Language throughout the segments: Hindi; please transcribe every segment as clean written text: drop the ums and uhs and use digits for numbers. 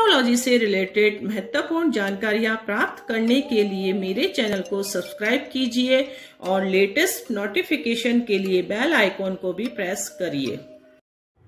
एस्ट्रोलॉजी से रिलेटेड महत्वपूर्ण जानकारियाँ प्राप्त करने के लिए मेरे चैनल को सब्सक्राइब कीजिए और लेटेस्ट नोटिफिकेशन के लिए बेल आइकॉन को भी प्रेस करिए।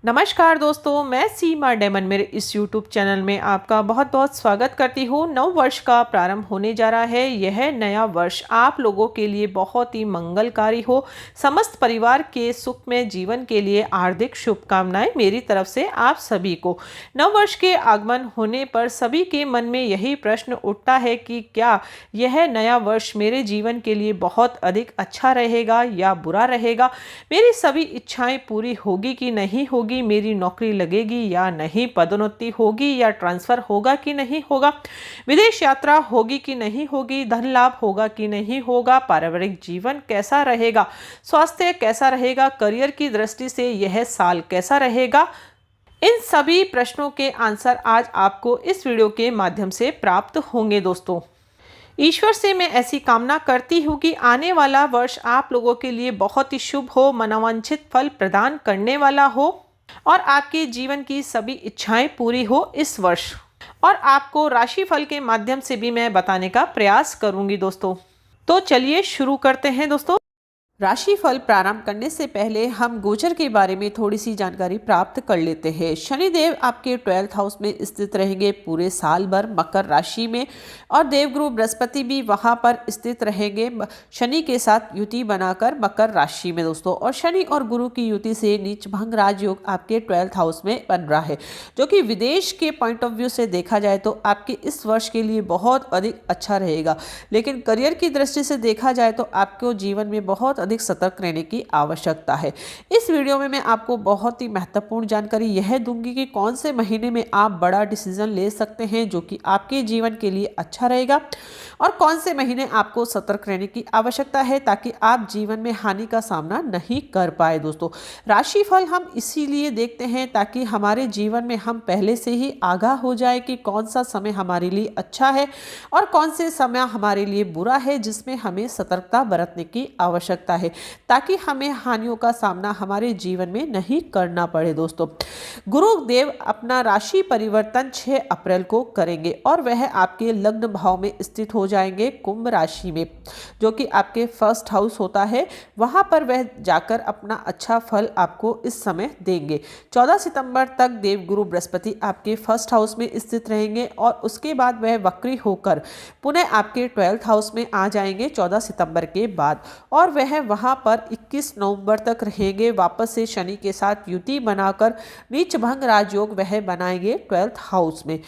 नमस्कार दोस्तों, मैं सीमा डेमन मेरे इस YouTube चैनल में आपका बहुत बहुत स्वागत करती हूँ। नव वर्ष का प्रारंभ होने जा रहा है। यह नया वर्ष आप लोगों के लिए बहुत ही मंगलकारी हो। समस्त परिवार के सुखमय जीवन के लिए हार्दिक शुभकामनाएं मेरी तरफ से आप सभी को। नव वर्ष के आगमन होने पर सभी के मन में यही प्रश्न उठता है कि क्या यह नया वर्ष मेरे जीवन के लिए बहुत अधिक अच्छा रहेगा या बुरा रहेगा। मेरी सभी इच्छाएं पूरी होगी कि नहीं होगी, मेरी नौकरी लगेगी या नहीं, पदोन्नति होगी या ट्रांसफर होगा कि नहीं होगा, विदेश यात्रा होगी कि नहीं होगी, धन लाभ होगा कि नहीं होगा, पारिवारिक जीवन कैसा रहेगा, स्वास्थ्य कैसा रहेगा, करियर की दृष्टि से यह साल कैसा रहेगा। इन सभी प्रश्नों के आंसर आज आपको इस वीडियो के माध्यम से प्राप्त होंगे। दोस्तों, ईश्वर से मैं ऐसी कामना करती हूँ कि आने वाला वर्ष आप लोगों के लिए बहुत ही शुभ हो, मनोवांछित फल प्रदान करने वाला हो और आपके जीवन की सभी इच्छाएं पूरी हो इस वर्ष। और आपको राशिफल के माध्यम से भी मैं बताने का प्रयास करूंगी दोस्तों। तो चलिए शुरू करते हैं दोस्तों। राशिफल प्रारंभ करने से पहले हम गोचर के बारे में थोड़ी सी जानकारी प्राप्त कर लेते हैं। शनिदेव आपके 12th हाउस में स्थित रहेंगे पूरे साल भर मकर राशि में, और देवगुरु बृहस्पति भी वहां पर स्थित रहेंगे शनि के साथ युति बनाकर मकर राशि में दोस्तों। और शनि और गुरु की युति से नीच भंग राजयोग आपके 12th हाउस में बन रहा है, जो कि विदेश के पॉइंट ऑफ व्यू से देखा जाए तो आपके इस वर्ष के लिए बहुत अधिक अच्छा रहेगा। लेकिन करियर की दृष्टि से देखा जाए तो आपको जीवन में बहुत अधिक सतर्क रहने की आवश्यकता है। इस वीडियो में मैं आपको बहुत ही महत्वपूर्ण जानकारी यह दूंगी कि कौन से महीने में आप बड़ा डिसीजन ले सकते हैं जो कि आपके जीवन के लिए अच्छा रहेगा, और कौन से महीने आपको सतर्क रहने की आवश्यकता है ताकि आप जीवन में हानि का सामना नहीं कर पाए। दोस्तों, राशिफल हम इसीलिए देखते हैं ताकि हमारे जीवन में हम पहले से ही आगाह हो जाए कि कौन सा समय हमारे लिए अच्छा है और कौन से समय हमारे लिए बुरा है, जिसमें हमें सतर्कता बरतने की आवश्यकता है ताकि हमें हानियों का सामना हमारे जीवन में नहीं करना पड़े। दोस्तों, गुरुदेव अपना राशि परिवर्तन 6 अप्रैल को करेंगे और वह आपके लग्न भाव में स्थित हो जाएंगे कुंभ राशि में, जो कि आपके 1st हाउस होता है। वहां पर वह जाकर अपना अच्छा फल आपको इस समय देंगे। 14 सितंबर तक देवगुरु बृहस्पति आपके 1st हाउस में स्थित रहेंगे और उसके बाद वह वक्री होकर पुनः आपके 12th हाउस में आ जाएंगे 14 सितंबर के बाद, और वह वहां पर 21 नवंबर तक रहेंगे। वापस से शनि के साथ युति बनाकर नीच भंग राजयोग वह बनाएंगे 12th हाउस में।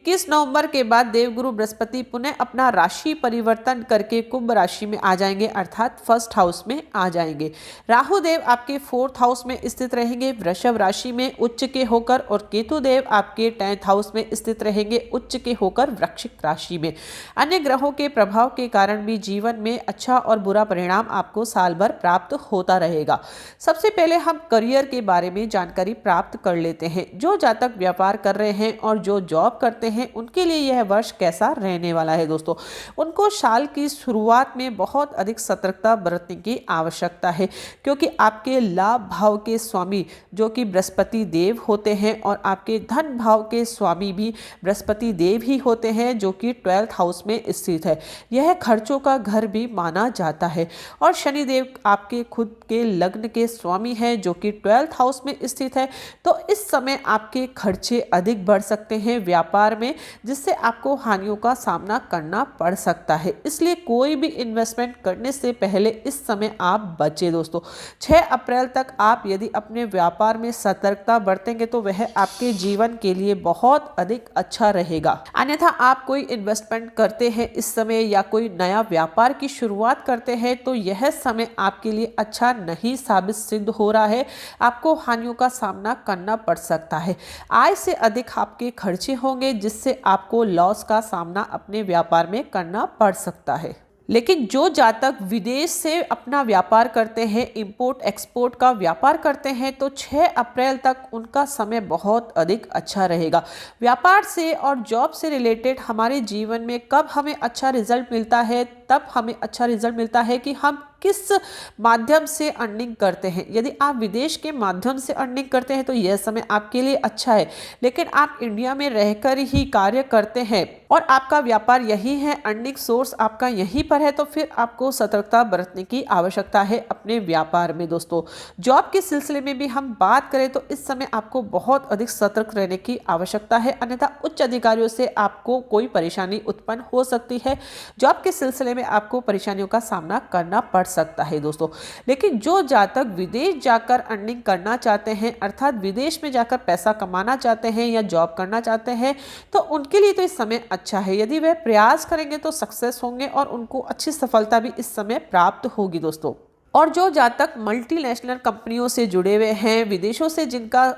21 नवंबर के बाद देवगुरु बृहस्पति पुनः अपना राशि परिवर्तन करके कुंभ राशि में आ जाएंगे, अर्थात 1st हाउस में आ जाएंगे। राहु देव आपके 4th हाउस में स्थित रहेंगे वृषभ राशि में उच्च के होकर, और केतु देव आपके 10th हाउस में स्थित रहेंगे उच्च के होकर वृश्चिक राशि में। अन्य ग्रहों के प्रभाव के कारण भी जीवन में अच्छा और बुरा परिणाम आपको साल भर प्राप्त होता रहेगा। सबसे पहले हम करियर के बारे में जानकारी प्राप्त कर लेते हैं। जो जातक व्यापार कर रहे हैं और जो जॉब करते हैं उनके लिए यह वर्ष कैसा रहने वाला है। दोस्तों, उनको साल की शुरुआत में बहुत अधिक सतर्कता बरतने की आवश्यकता है, क्योंकि आपके लाभ भाव के स्वामी जो कि बृहस्पति देव होते हैं और आपके धन भाव के स्वामी भी बृहस्पति देव ही होते हैं, जो कि 12th हाउस में स्थित है। यह खर्चों का घर भी माना जाता है। और शनिदेव आपके खुद के लग्न के स्वामी हैं जो कि 12th हाउस में स्थित है। तो इस समय आपके खर्चे अधिक बढ़ सकते हैं व्यापार में, जिससे आपको हानियों का सामना करना पड़ सकता है। इसलिए कोई भी इन्वेस्टमेंट करने से पहले इस समय आप बचे। दोस्तों, 6 अप्रैल तक आप यदि अपने व्यापार में सतर्कता बरतेंगे तो वह आपके जीवन के लिए बहुत अधिक अच्छा रहेगा। अन्यथा आप कोई इन्वेस्टमेंट करते हैं इस समय या कोई नया व्यापार की शुरुआत करते हैं तो यह समय आपके लिए अच्छा नहीं साबित सिद्ध हो रहा है। आपको हानियों का सामना करना पड़ सकता है। आय से अधिक आपके खर्चे होंगे, जिससे आपको लॉस का सामना अपने व्यापार में करना पड़ सकता है। लेकिन जो जातक विदेश से अपना व्यापार करते हैं, इंपोर्ट एक्सपोर्ट का व्यापार करते हैं, तो 6 अप्रैल तक उनका समय बहुत अधिक अच्छा रहेगा। व्यापार से और जॉब से रिलेटेड हमारे जीवन में कब हमें अच्छा रिजल्ट मिलता है, तब हमें अच्छा रिजल्ट मिलता है कि हम किस माध्यम से अर्निंग करते हैं। यदि आप विदेश के माध्यम से अर्निंग करते हैं तो यह समय आपके लिए अच्छा है, लेकिन आप इंडिया में रहकर ही कार्य करते हैं और आपका व्यापार यही है, अर्निंग सोर्स आपका यहीं पर है, तो फिर आपको सतर्कता बरतने की आवश्यकता है अपने व्यापार में। दोस्तों, जॉब के सिलसिले में भी हम बात करें तो इस समय आपको बहुत अधिक सतर्क रहने की आवश्यकता है, अन्यथा उच्च अधिकारियों से आपको कोई परेशानी उत्पन्न हो सकती है। जॉब के सिलसिले में आपको परेशानियों का सामना करना पड़ सकता है दोस्तों। लेकिन जो जातक विदेश जाकर अर्निंग करना चाहते हैं, अर्थात विदेश में जाकर पैसा कमाना चाहते हैं या जॉब करना चाहते हैं, तो उनके लिए तो इस समय अच्छा है। यदि वे प्रयास करेंगे तो सक्सेस होंगे और उनको अच्छी सफलता भी इस समय प्राप्त होगी दोस्तों। और जो जातक मल्टीनेशनल कंपनियों से जुड़े हुए हैं, विदेशों से जिनका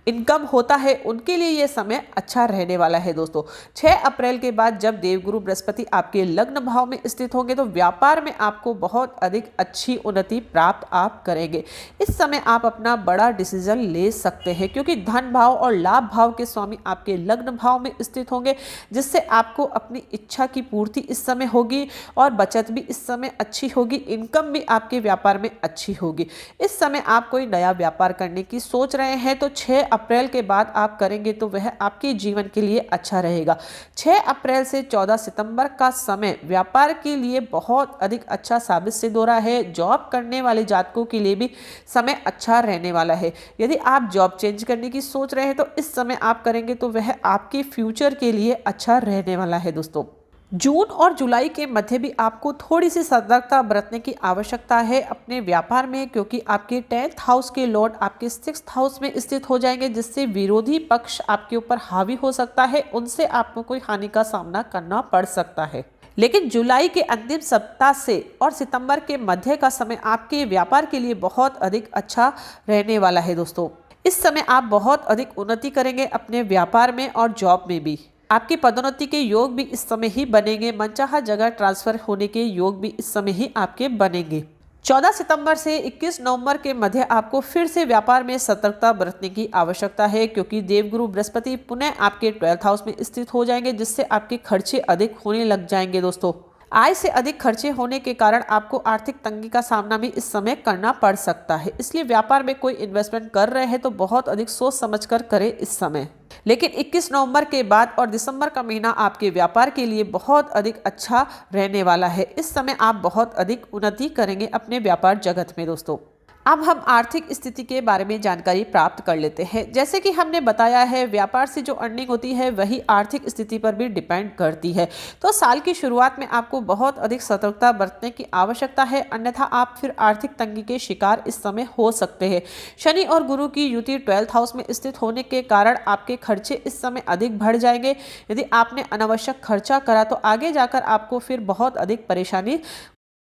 इनकम होता है, उनके लिए यह समय अच्छा रहने वाला है दोस्तों। 6 अप्रैल के बाद जब देवगुरु बृहस्पति आपके लग्न भाव में स्थित होंगे तो व्यापार में आपको बहुत अधिक अच्छी उन्नति प्राप्त आप करेंगे। इस समय आप अपना बड़ा डिसीजन ले सकते हैं, क्योंकि धन भाव और लाभ भाव के स्वामी आपके लग्न भाव में स्थित होंगे, जिससे आपको अपनी इच्छा की पूर्ति इस समय होगी और बचत भी इस समय अच्छी होगी, इनकम भी आपके व्यापार में अच्छी होगी। इस समय आप कोई नया व्यापार करने की सोच रहे हैं तो 6 अप्रैल के बाद आप करेंगे तो वह आपके जीवन के लिए अच्छा रहेगा। 6 अप्रैल से 14 सितंबर का समय व्यापार के लिए बहुत अधिक अच्छा साबित सिद्ध हो रहा है। जॉब करने वाले जातकों के लिए भी समय अच्छा रहने वाला है। यदि आप जॉब चेंज करने की सोच रहे हैं तो इस समय आप करेंगे तो वह आपके फ्यूचर के लिए अच्छा रहने वाला है दोस्तों। जून और जुलाई के मध्य भी आपको थोड़ी सी सतर्कता बरतने की आवश्यकता है अपने व्यापार में, क्योंकि आपके 10th हाउस के लॉर्ड आपके 6th हाउस में स्थित हो जाएंगे, जिससे विरोधी पक्ष आपके ऊपर हावी हो सकता है, उनसे आपको कोई हानि का सामना करना पड़ सकता है। लेकिन जुलाई के अंतिम सप्ताह से और सितंबर के मध्य का समय आपके व्यापार के लिए बहुत अधिक अच्छा रहने वाला है दोस्तों। इस समय आप बहुत अधिक उन्नति करेंगे अपने व्यापार में और जॉब में भी। आपकी पदोन्नति के योग भी इस समय ही बनेंगे, मनचाहा जगह ट्रांसफर होने के योग भी इस समय ही आपके बनेंगे। 14 सितंबर से 21 नवंबर के मध्य आपको फिर से व्यापार में सतर्कता बरतने की आवश्यकता है, क्योंकि देवगुरु बृहस्पति पुनः आपके 12th हाउस में स्थित हो जाएंगे, जिससे आपके खर्चे अधिक होने लग जाएंगे दोस्तों। आय से अधिक खर्चे होने के कारण आपको आर्थिक तंगी का सामना भी इस समय करना पड़ सकता है। इसलिए व्यापार में कोई इन्वेस्टमेंट कर रहे हैं तो बहुत अधिक सोच समझकर करें इस समय। लेकिन 21 नवंबर के बाद और दिसंबर का महीना आपके व्यापार के लिए बहुत अधिक अच्छा रहने वाला है। इस समय आप बहुत अधिक उन्नति करेंगे अपने व्यापार जगत में दोस्तों। अब हम आर्थिक स्थिति के बारे में जानकारी प्राप्त कर लेते हैं। जैसे कि हमने बताया है, व्यापार से जो अर्निंग होती है वही आर्थिक स्थिति पर भी डिपेंड करती है। तो साल की शुरुआत में आपको बहुत अधिक सतर्कता बरतने की आवश्यकता है, अन्यथा आप फिर आर्थिक तंगी के शिकार इस समय हो सकते हैं। शनि और गुरु की युति 12th हाउस में स्थित होने के कारण आपके खर्चे इस समय अधिक बढ़ जाएंगे। यदि आपने अनावश्यक खर्चा करा तो आगे जाकर आपको फिर बहुत अधिक परेशानी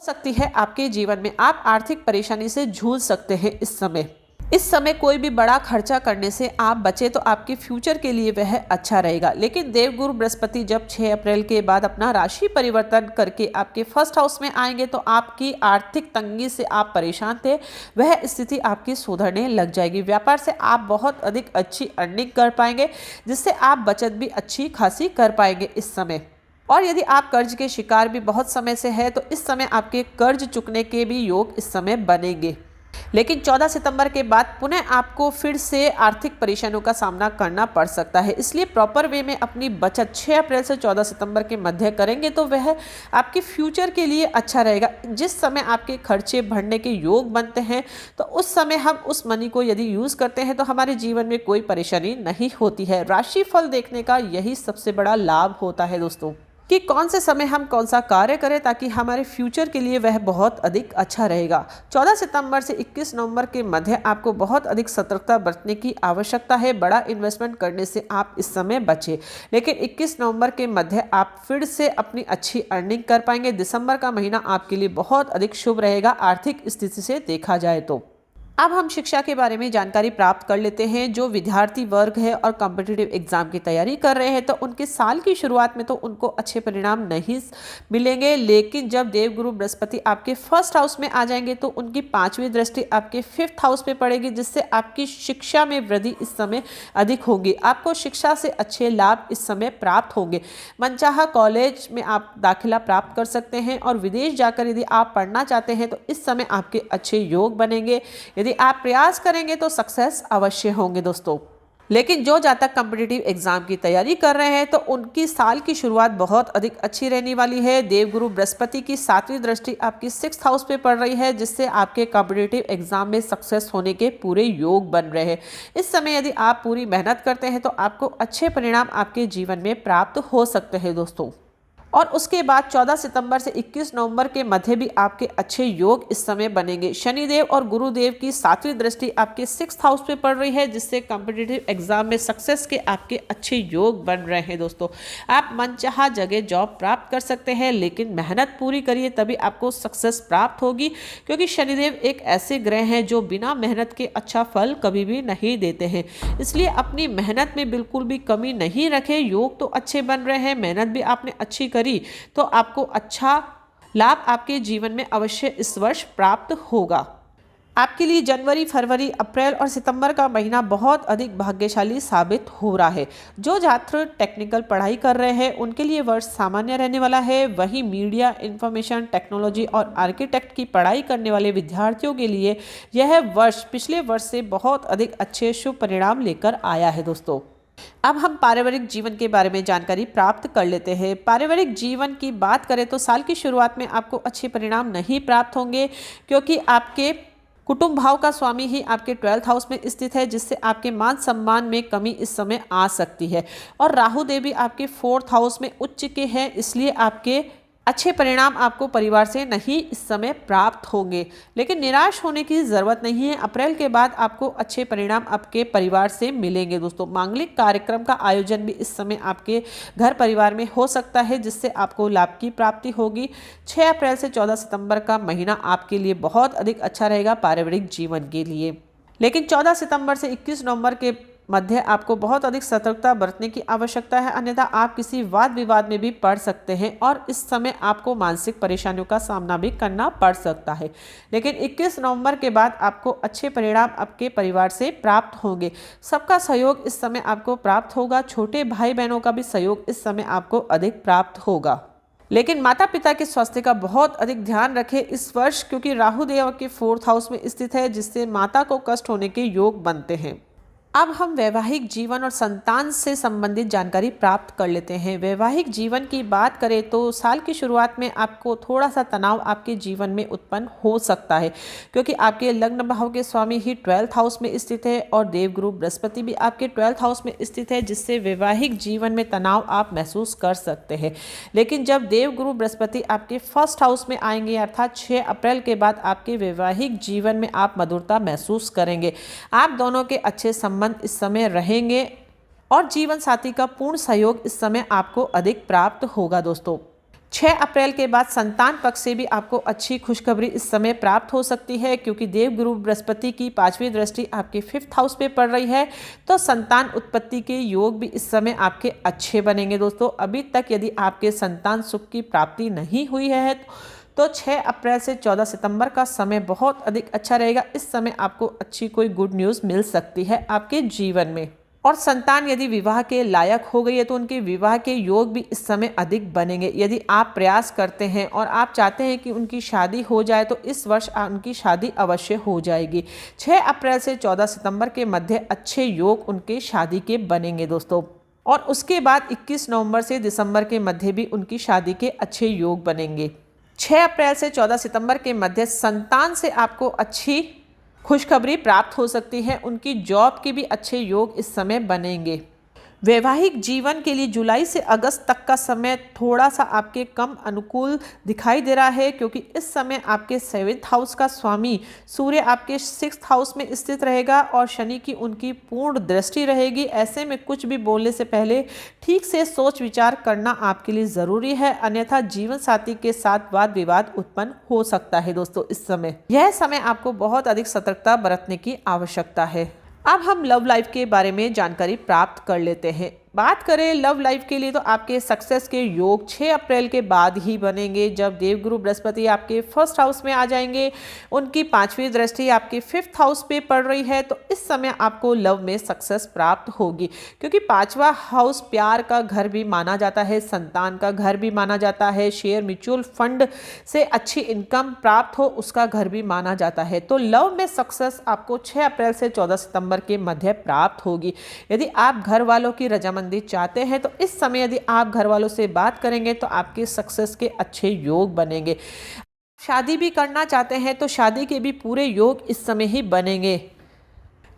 सकती है आपके जीवन में। आप आर्थिक परेशानी से जूझ सकते हैं इस समय। इस समय कोई भी बड़ा खर्चा करने से आप बचे तो आपके फ्यूचर के लिए वह अच्छा रहेगा। लेकिन देवगुरु बृहस्पति जब 6 अप्रैल के बाद अपना राशि परिवर्तन करके आपके 1st हाउस में आएंगे तो आपकी आर्थिक तंगी से आप परेशान थे, वह स्थिति आपकी सुधरने लग जाएगी। व्यापार से आप बहुत अधिक अच्छी अर्निंग कर पाएंगे, जिससे आप बचत भी अच्छी खासी कर पाएंगे इस समय। और यदि आप कर्ज के शिकार भी बहुत समय से है तो इस समय आपके कर्ज चुकने के भी योग इस समय बनेंगे। लेकिन 14 सितंबर के बाद पुनः आपको फिर से आर्थिक परेशानियों का सामना करना पड़ सकता है। इसलिए प्रॉपर वे में अपनी बचत 6 अप्रैल से 14 सितंबर के मध्य करेंगे तो वह आपके फ्यूचर के लिए अच्छा रहेगा। जिस समय आपके खर्चे बढ़ने के योग बनते हैं तो उस समय हम उस मनी को यदि यूज़ करते हैं तो हमारे जीवन में कोई परेशानी नहीं होती है। राशिफल देखने का यही सबसे बड़ा लाभ होता है दोस्तों, कि कौन से समय हम कौन सा कार्य करें ताकि हमारे फ्यूचर के लिए वह बहुत अधिक अच्छा रहेगा। 14 सितंबर से 21 नवंबर के मध्य आपको बहुत अधिक सतर्कता बरतने की आवश्यकता है। बड़ा इन्वेस्टमेंट करने से आप इस समय बचें। लेकिन 21 नवंबर के मध्य आप फिर से अपनी अच्छी अर्निंग कर पाएंगे। दिसंबर का महीना आपके लिए बहुत अधिक शुभ रहेगा आर्थिक स्थिति से देखा जाए तो। अब हम शिक्षा के बारे में जानकारी प्राप्त कर लेते हैं। जो विद्यार्थी वर्ग है और कॉम्पिटिटिव एग्जाम की तैयारी कर रहे हैं तो उनके साल की शुरुआत में तो उनको अच्छे परिणाम नहीं मिलेंगे, लेकिन जब देवगुरु बृहस्पति आपके फर्स्ट हाउस में आ जाएंगे तो उनकी 5वीं दृष्टि आपके 5th हाउस में पड़ेगी, जिससे आपकी शिक्षा में वृद्धि इस समय अधिक होगी। आपको शिक्षा से अच्छे लाभ इस समय प्राप्त होंगे। मनचाहा कॉलेज में आप दाखिला प्राप्त कर सकते हैं और विदेश जाकर यदि आप पढ़ना चाहते हैं तो इस समय आपके अच्छे योग बनेंगे। यदि आप प्रयास करेंगे तो सक्सेस अवश्य होंगे दोस्तों। लेकिन जो जातक कॉम्पिटिटिव एग्जाम की तैयारी कर रहे हैं तो उनकी साल की शुरुआत बहुत अधिक अच्छी रहने वाली है। देवगुरु बृहस्पति की 7वीं दृष्टि आपकी 6th हाउस पे पड़ रही है, जिससे आपके कॉम्पिटिटिव एग्जाम में सक्सेस होने के पूरे योग बन रहे हैं। इस समय यदि आप पूरी मेहनत करते हैं तो आपको अच्छे परिणाम आपके जीवन में प्राप्त हो सकते हैं दोस्तों। और उसके बाद 14 सितंबर से 21 नवंबर के मध्य भी आपके अच्छे योग इस समय बनेंगे। शनिदेव और गुरुदेव की 7वीं दृष्टि आपके 6th हाउस पे पड़ रही है, जिससे कॉम्पिटिटिव एग्जाम में सक्सेस के आपके अच्छे योग बन रहे हैं दोस्तों। आप मनचाहा जगह जॉब प्राप्त कर सकते हैं, लेकिन मेहनत पूरी करिए तभी आपको सक्सेस प्राप्त होगी, क्योंकि शनिदेव एक ऐसे ग्रह हैं जो बिना मेहनत के अच्छा फल कभी भी नहीं देते हैं। इसलिए अपनी मेहनत में बिल्कुल भी कमी नहीं रखें। योग तो अच्छे बन रहे हैं, मेहनत भी आपने अच्छी करी तो आपको अच्छा लाभ आपके जीवन में अवश्य इस वर्ष प्राप्त होगा। आपके लिए जनवरी, फरवरी, अप्रैल और सितंबर का महीना बहुत अधिक भाग्यशाली साबित हो रहा है। जो छात्र टेक्निकल पढ़ाई कर रहे हैं उनके लिए वर्ष सामान्य रहने वाला है। वहीं मीडिया, इंफॉर्मेशन टेक्नोलॉजी और आर्किटेक्ट की पढ़ाई करने वाले विद्यार्थियों के लिए यह वर्ष पिछले वर्ष से बहुत अधिक अच्छे शुभ परिणाम लेकर आया है दोस्तों। अब हम पारिवारिक जीवन के बारे में जानकारी प्राप्त कर लेते हैं। पारिवारिक जीवन की बात करें तो साल की शुरुआत में आपको अच्छे परिणाम नहीं प्राप्त होंगे, क्योंकि आपके कुटुंब भाव का स्वामी ही आपके 12th हाउस में स्थित है, जिससे आपके मान सम्मान में कमी इस समय आ सकती है। और राहु देव भी आपके 4th हाउस में उच्च के हैं, इसलिए आपके अच्छे परिणाम आपको परिवार से नहीं इस समय प्राप्त होंगे। लेकिन निराश होने की ज़रूरत नहीं है। अप्रैल के बाद आपको अच्छे परिणाम आपके परिवार से मिलेंगे दोस्तों। मांगलिक कार्यक्रम का आयोजन भी इस समय आपके घर परिवार में हो सकता है, जिससे आपको लाभ की प्राप्ति होगी। 6 अप्रैल से 14 सितंबर का महीना आपके लिए बहुत अधिक अच्छा रहेगा पारिवारिक जीवन के लिए। लेकिन 14 सितंबर से 21 नवंबर के मध्य आपको बहुत अधिक सतर्कता बरतने की आवश्यकता है, अन्यथा आप किसी वाद विवाद में भी पड़ सकते हैं और इस समय आपको मानसिक परेशानियों का सामना भी करना पड़ सकता है। लेकिन 21 नवंबर के बाद आपको अच्छे परिणाम आपके परिवार से प्राप्त होंगे। सबका सहयोग इस समय आपको प्राप्त होगा। छोटे भाई बहनों का भी सहयोग इस समय आपको अधिक प्राप्त होगा। लेकिन माता पिता के स्वास्थ्य का बहुत अधिक ध्यान रखें इस वर्ष, क्योंकि राहु देव के 4th हाउस में स्थित है, जिससे माता को कष्ट होने के योग बनते हैं। अब हम वैवाहिक जीवन और संतान से संबंधित जानकारी प्राप्त कर लेते हैं। वैवाहिक जीवन की बात करें तो साल की शुरुआत में आपको थोड़ा सा तनाव आपके जीवन में उत्पन्न हो सकता है, क्योंकि आपके लग्न भाव के स्वामी ही 12th हाउस में स्थित है और देवगुरु बृहस्पति भी आपके 12th हाउस में स्थित है, जिससे वैवाहिक जीवन में तनाव आप महसूस कर सकते हैं। लेकिन जब देवगुरु बृहस्पति आपके 1st हाउस में आएंगे, अर्थात 6 अप्रैल के बाद आपके वैवाहिक जीवन में आप मधुरता महसूस करेंगे। आप दोनों के अच्छे इस समय रहेंगे और जीवन साथी का पूर्ण सहयोग इस समय आपको अधिक प्राप्त होगा दोस्तों। 6 अप्रैल के बाद संतान पक्ष से भी आपको अच्छी खुशखबरी इस समय प्राप्त हो सकती है, क्योंकि देवगुरु बृहस्पति की 5वीं दृष्टि आपके 5th हाउस पे पड़ रही है, तो संतान उत्पत्ति के योग भी इस समय आपके अच्छे बनेंगे दोस्तों। अभी तक यदि आपके संतान सुख की प्राप्ति नहीं हुई है तो 6 अप्रैल से 14 सितंबर का समय बहुत अधिक अच्छा रहेगा। इस समय आपको अच्छी कोई गुड न्यूज़ मिल सकती है आपके जीवन में। और संतान यदि विवाह के लायक हो गई है तो उनके विवाह के योग भी इस समय अधिक बनेंगे। यदि आप प्रयास करते हैं और आप चाहते हैं कि उनकी शादी हो जाए तो इस वर्ष उनकी शादी अवश्य हो जाएगी। 6 अप्रैल से 14 सितंबर के मध्य अच्छे योग उनके शादी के बनेंगे दोस्तों। और उसके बाद 21 नवंबर से दिसंबर के मध्य भी उनकी शादी के अच्छे योग बनेंगे। 6 अप्रैल से 14 सितंबर के मध्य संतान से आपको अच्छी खुशखबरी प्राप्त हो सकती है। उनकी जॉब के भी अच्छे योग इस समय बनेंगे। वैवाहिक जीवन के लिए जुलाई से अगस्त तक का समय थोड़ा सा आपके कम अनुकूल दिखाई दे रहा है, क्योंकि इस समय आपके 7th हाउस का स्वामी सूर्य आपके 6th हाउस में स्थित रहेगा और शनि की उनकी पूर्ण दृष्टि रहेगी। ऐसे में कुछ भी बोलने से पहले ठीक से सोच विचार करना आपके लिए ज़रूरी है, अन्यथा जीवन साथी के साथ वाद विवाद उत्पन्न हो सकता है। दोस्तों, इस समय यह समय आपको बहुत अधिक सतर्कता बरतने की आवश्यकता है। अब हम लव लाइफ के बारे में जानकारी प्राप्त कर लेते हैं। बात करें लव लाइफ के लिए तो आपके सक्सेस के योग 6 अप्रैल के बाद ही बनेंगे, जब देवगुरु बृहस्पति आपके 1st हाउस में आ जाएंगे। उनकी 5वीं दृष्टि आपके 5th हाउस पे पड़ रही है, तो इस समय आपको लव में सक्सेस प्राप्त होगी, क्योंकि 5वां हाउस प्यार का घर भी माना जाता है, संतान का घर भी माना जाता है, शेयर म्यूचुअल फंड से अच्छी इनकम प्राप्त हो उसका घर भी माना जाता है। तो लव में सक्सेस आपको 6 अप्रैल से 14 सितंबर के मध्य प्राप्त होगी। यदि आप घर वालों की रजामंदी चाहते हैं तो इस समय यदि आप घर वालों से बात करेंगे तो आपके सक्सेस के अच्छे योग बनेंगे। शादी भी करना चाहते हैं तो शादी के भी पूरे योग इस समय ही बनेंगे,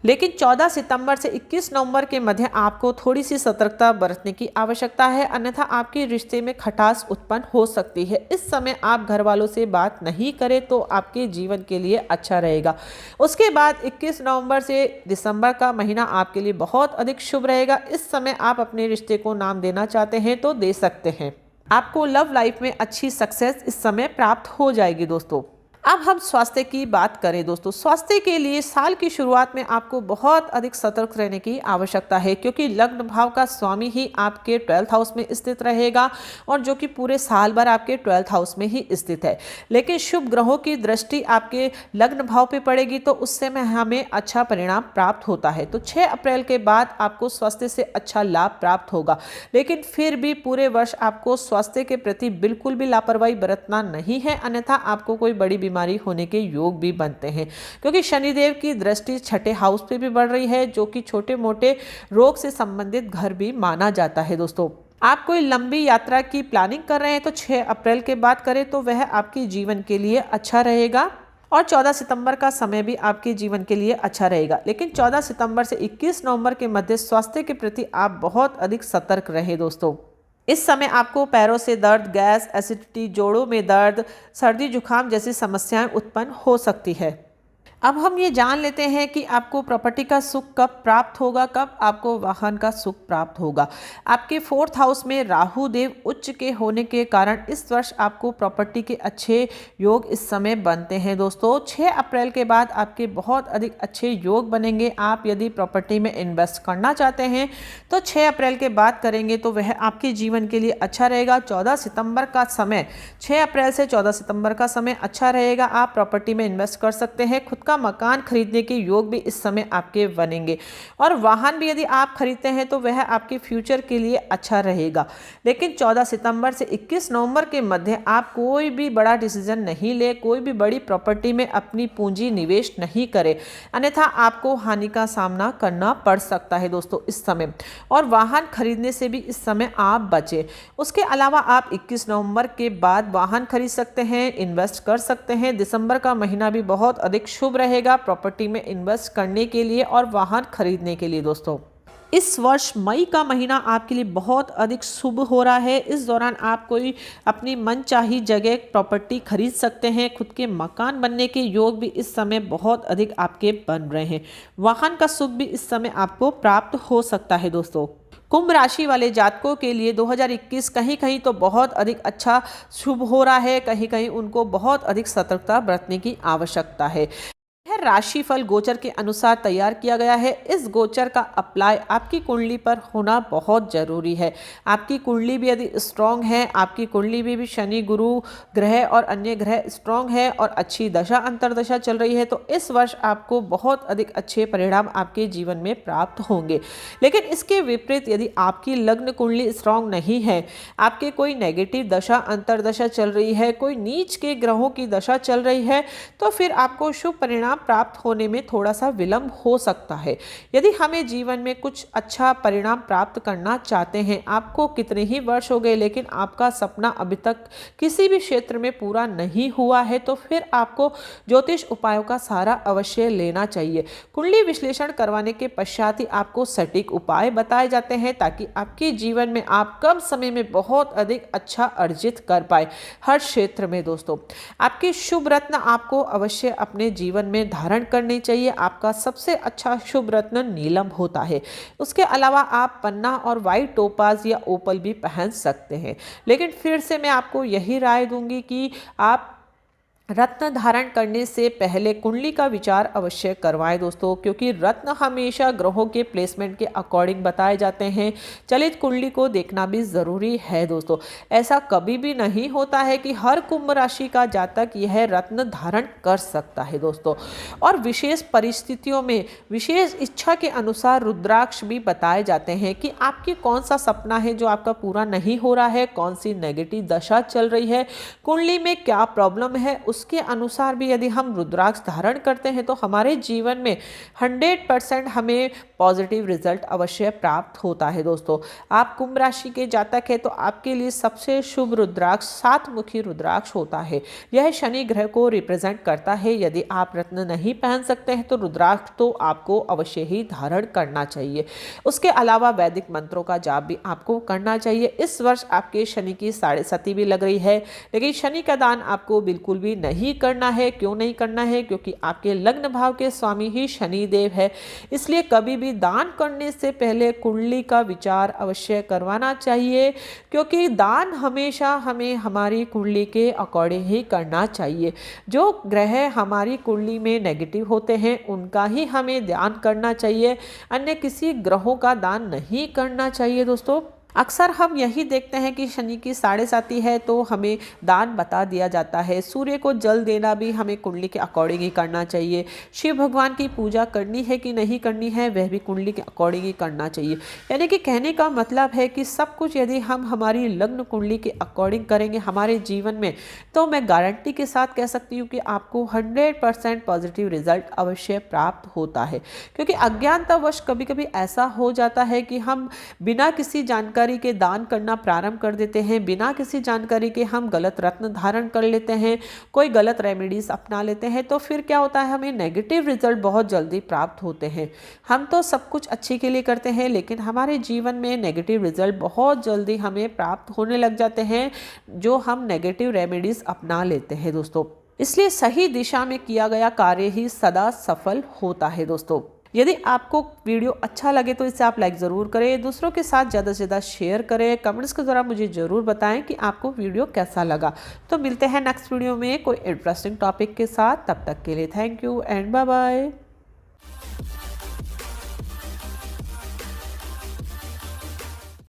लेकिन 14 सितंबर से 21 नवंबर के मध्य आपको थोड़ी सी सतर्कता बरतने की आवश्यकता है, अन्यथा आपके रिश्ते में खटास उत्पन्न हो सकती है। इस समय आप घर वालों से बात नहीं करें तो आपके जीवन के लिए अच्छा रहेगा। उसके बाद 21 नवंबर से दिसंबर का महीना आपके लिए बहुत अधिक शुभ रहेगा। इस समय आप अपने रिश्ते को नाम देना चाहते हैं तो दे सकते हैं। आपको लव लाइफ में अच्छी सक्सेस इस समय प्राप्त हो जाएगी। दोस्तों, अब हम स्वास्थ्य की बात करें। दोस्तों, स्वास्थ्य के लिए साल की शुरुआत में आपको बहुत अधिक सतर्क रहने की आवश्यकता है, क्योंकि लग्न भाव का स्वामी ही आपके 12th हाउस में स्थित रहेगा और जो कि पूरे साल भर आपके 12th हाउस में ही स्थित है। लेकिन शुभ ग्रहों की दृष्टि आपके लग्न भाव पे पड़ेगी तो उससे में हमें अच्छा परिणाम प्राप्त होता है। तो 6 अप्रैल के बाद आपको स्वास्थ्य से अच्छा लाभ प्राप्त होगा, लेकिन फिर भी पूरे वर्ष आपको स्वास्थ्य के प्रति बिल्कुल भी लापरवाही बरतना नहीं है, अन्यथा आपको कोई बड़ी बीमारी होने के योग भी बनते हैं, क्योंकि शनिदेव की दृष्टि 6ठे हाउस पे भी बढ़ रही है, जो कि छोटे मोटे रोग से संबंधित घर भी माना जाता है। दोस्तों, आप कोई लंबी यात्रा की प्लानिंग कर रहे हैं तो 6 अप्रैल के बाद करें तो वह आपके जीवन के लिए अच्छा रहेगा, और 14 सितंबर का समय भी आपके जीवन के लिए अच्छा रहेगा। लेकिन 14 सितंबर से 21 नवंबर के मध्य स्वास्थ्य के प्रति आप बहुत अधिक सतर्क रहे। दोस्तों, इस समय आपको पैरों से दर्द, गैस, एसिडिटी, जोड़ों में दर्द, सर्दी जुकाम जैसी समस्याएं उत्पन्न हो सकती है। अब हम ये जान लेते हैं कि आपको प्रॉपर्टी का सुख कब प्राप्त होगा, कब आपको वाहन का सुख प्राप्त होगा। आपके 4th हाउस में राहु देव उच्च के होने के कारण इस वर्ष आपको प्रॉपर्टी के अच्छे योग इस समय बनते हैं। दोस्तों, 6 अप्रैल के बाद आपके बहुत अधिक अच्छे योग बनेंगे। आप यदि प्रॉपर्टी में इन्वेस्ट करना चाहते हैं तो 6 अप्रैल के बाद करेंगे तो वह आपके जीवन के लिए अच्छा रहेगा। 14 सितंबर का समय, 6 अप्रैल से 14 सितंबर का समय अच्छा रहेगा। आप प्रॉपर्टी में इन्वेस्ट कर सकते हैं। खुद का मकान खरीदने के योग भी इस समय आपके बनेंगे, और वाहन भी यदि आप खरीदते हैं तो वह आपके फ्यूचर के लिए अच्छा रहेगा। लेकिन 14 सितंबर से 21 नवंबर के मध्य आप कोई भी बड़ा डिसीजन नहीं ले, कोई भी बड़ी प्रॉपर्टी में अपनी पूंजी निवेश नहीं करें, अन्यथा आपको हानि का सामना करना पड़ सकता है। दोस्तों, इस समय और वाहन खरीदने से भी इस समय आप बचें। उसके अलावा आप 21 नवंबर के बाद वाहन खरीद सकते हैं, इन्वेस्ट कर सकते हैं। दिसंबर का महीना भी बहुत अधिक शुभ रहेगा प्रॉपर्टी में इन्वेस्ट करने के लिए और वाहन खरीदने के लिए। दोस्तों, इस वर्ष मई का महीना आपके लिए बहुत अधिक शुभ हो रहा है। इस दौरान आप कोई अपनी मनचाही जगह प्रॉपर्टी खरीद सकते हैं। खुद के मकान बनने के योग भी इस समय बहुत अधिक आपके बन रहे हैं। वाहन का सुख भी इस समय आपको प्राप्त हो सकता है। दोस्तों, कुंभ राशि वाले जातकों के लिए 2021 कहीं कहीं तो बहुत अधिक अच्छा शुभ हो रहा है, कहीं कहीं उनको बहुत अधिक सतर्कता बरतने की आवश्यकता है। यह राशिफल गोचर के अनुसार तैयार किया गया है। इस गोचर का अप्लाई आपकी कुंडली पर होना बहुत जरूरी है। आपकी कुंडली भी यदि स्ट्रांग है, आपकी कुंडली में भी शनि, गुरु ग्रह और अन्य ग्रह स्ट्रांग है और अच्छी दशा अंतरदशा चल रही है, तो इस वर्ष आपको बहुत अधिक अच्छे परिणाम आपके जीवन में प्राप्त होंगे। लेकिन इसके विपरीत यदि आपकी लग्न कुंडली स्ट्रांग नहीं है, आपके कोई नेगेटिव दशा अंतरदशा चल रही है, कोई नीच के ग्रहों की दशा चल रही है, तो फिर आपको शुभ परिणाम प्राप्त होने में थोड़ा सा विलंब हो सकता है। यदि हमें जीवन में कुछ अच्छा परिणाम प्राप्त करना चाहते हैं, आपको कितने ही वर्ष हो गए लेकिन आपका सपना अभी तक किसी भी क्षेत्र में पूरा नहीं हुआ है, तो फिर आपको ज्योतिष उपायों का सहारा अवश्य लेना चाहिए। कुंडली विश्लेषण करवाने के पश्चात ही आपको सटीक उपाय बताए जाते हैं ताकि आपके जीवन में आप कम समय में बहुत अधिक अच्छा अर्जित कर पाए। हर क्षेत्र में दोस्तों आपके शुभ रत्न आपको अवश्य अपने जीवन में धारण करने चाहिए। आपका सबसे अच्छा शुभ रत्न नीलम होता है। उसके अलावा आप पन्ना और व्हाइट टोपाज या ओपल भी पहन सकते हैं। लेकिन फिर से मैं आपको यही राय दूंगी कि आप रत्न धारण करने से पहले कुंडली का विचार अवश्य करवाएं दोस्तों, क्योंकि रत्न हमेशा ग्रहों के प्लेसमेंट के अकॉर्डिंग बताए जाते हैं। चलित कुंडली को देखना भी ज़रूरी है दोस्तों। ऐसा कभी भी नहीं होता है कि हर कुंभ राशि का जातक यह रत्न धारण कर सकता है दोस्तों। और विशेष परिस्थितियों में विशेष इच्छा के अनुसार रुद्राक्ष भी बताए जाते हैं कि आपकी कौन सा सपना है जो आपका पूरा नहीं हो रहा है, कौन सी नेगेटिव दशा चल रही है, कुंडली में क्या प्रॉब्लम है, उसके अनुसार भी यदि हम रुद्राक्ष धारण करते हैं तो हमारे जीवन में 100% हमें पॉजिटिव रिजल्ट अवश्य प्राप्त होता है दोस्तों। आप कुंभ राशि के जातक है तो आपके लिए सबसे शुभ रुद्राक्ष 7 मुखी रुद्राक्ष होता है। यह शनि ग्रह को रिप्रेजेंट करता है। यदि आप रत्न नहीं पहन सकते हैं तो रुद्राक्ष तो आपको अवश्य ही धारण करना चाहिए। उसके अलावा वैदिक मंत्रों का जाप भी आपको करना चाहिए। इस वर्ष आपके शनि की 7.5 भी लग रही है, लेकिन शनि का दान आपको बिल्कुल भी नहीं करना है। क्यों नहीं करना है? क्योंकि आपके लग्न भाव के स्वामी ही शनि देव है। इसलिए कभी भी दान करने से पहले कुंडली का विचार अवश्य करवाना चाहिए, क्योंकि दान हमेशा हमें हमारी कुंडली के अकॉर्डिंग ही करना चाहिए। जो ग्रह हमारी कुंडली में नेगेटिव होते हैं उनका ही हमें दान करना चाहिए, अन्य किसी ग्रहों का दान नहीं करना चाहिए दोस्तों। अक्सर हम यही देखते हैं कि शनि की 7.5 है तो हमें दान बता दिया जाता है। सूर्य को जल देना भी हमें कुंडली के अकॉर्डिंग ही करना चाहिए। शिव भगवान की पूजा करनी है कि नहीं करनी है वह भी कुंडली के अकॉर्डिंग ही करना चाहिए। यानी कि कहने का मतलब है कि सब कुछ यदि हम हमारी लग्न कुंडली के अकॉर्डिंग करेंगे हमारे जीवन में, तो मैं गारंटी के साथ कह सकती हूँ कि आपको 100% पॉजिटिव रिजल्ट अवश्य प्राप्त होता है। क्योंकि अज्ञानतावश कभी कभी ऐसा हो जाता है कि हम बिना किसी जानकारी के दान करना प्रारंभ कर देते हैं, बिना किसी जानकारी के हम गलत रत्न धारण कर लेते हैं, कोई गलत रेमेडीज अपना लेते हैं, तो फिर क्या होता है हमें नेगेटिव रिजल्ट बहुत जल्दी प्राप्त होते हैं। हम तो सब कुछ अच्छे के लिए करते हैं लेकिन हमारे जीवन में नेगेटिव रिजल्ट बहुत जल्दी हमें प्राप्त होने लग जाते हैं जो हम नेगेटिव रेमेडीज अपना लेते हैं दोस्तों। इसलिए सही दिशा में किया गया कार्य ही सदा सफल होता है दोस्तों। यदि आपको वीडियो अच्छा लगे तो इसे आप लाइक ज़रूर करें, दूसरों के साथ ज़्यादा से ज़्यादा शेयर करें। कमेंट्स के द्वारा मुझे ज़रूर बताएं कि आपको वीडियो कैसा लगा। तो मिलते हैं नेक्स्ट वीडियो में कोई इंटरेस्टिंग टॉपिक के साथ। तब तक के लिए thank you and bye bye.